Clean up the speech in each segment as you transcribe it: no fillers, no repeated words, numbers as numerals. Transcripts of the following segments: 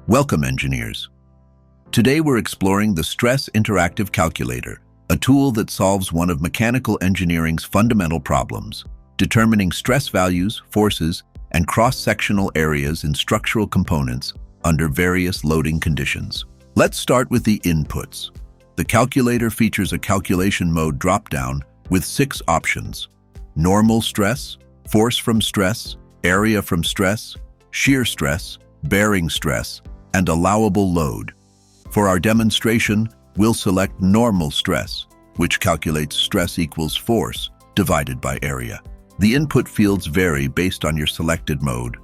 Welcome, engineers. Today we're exploring the Stress Interactive Calculator, a tool that solves one of mechanical engineering's fundamental problems, determining stress values, forces, and cross-sectional areas in structural components under various loading conditions. Let's start with the inputs. The calculator features a calculation mode drop-down with 6 options: normal stress, force from stress, area from stress, shear stress, bearing stress, and allowable load. For our demonstration, we'll select normal stress, which calculates stress equals force divided by area. The input fields vary based on your selected mode.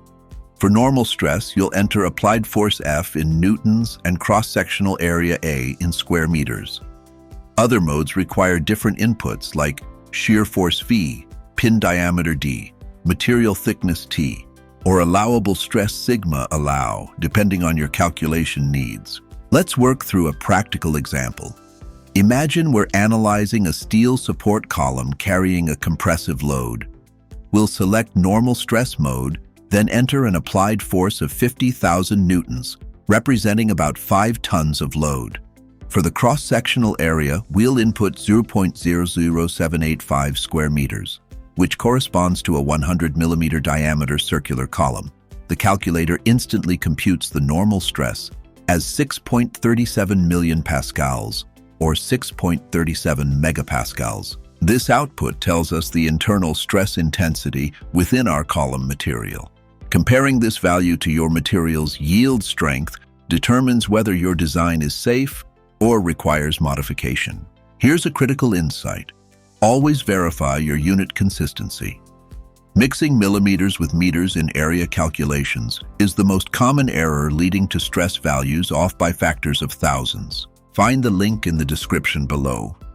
For normal stress, you'll enter applied force F in newtons and cross-sectional area A in square meters. Other modes require different inputs like shear force V, pin diameter D, material thickness T, or allowable stress sigma allow, depending on your calculation needs. Let's work through a practical example. Imagine we're analyzing a steel support column carrying a compressive load. We'll select normal stress mode, then enter an applied force of 50,000 newtons, representing about 5 tons of load. For the cross-sectional area, we'll input 0.00785 square meters, which corresponds to a 100 millimeter diameter circular column. The calculator instantly computes the normal stress as 6.37 million pascals, or 6.37 megapascals. This output tells us the internal stress intensity within our column material. Comparing this value to your material's yield strength determines whether your design is safe or requires modification. Here's a critical insight. Always verify your unit consistency. Mixing millimeters with meters in area calculations is the most common error, leading to stress values off by factors of thousands. Find the link in the description below.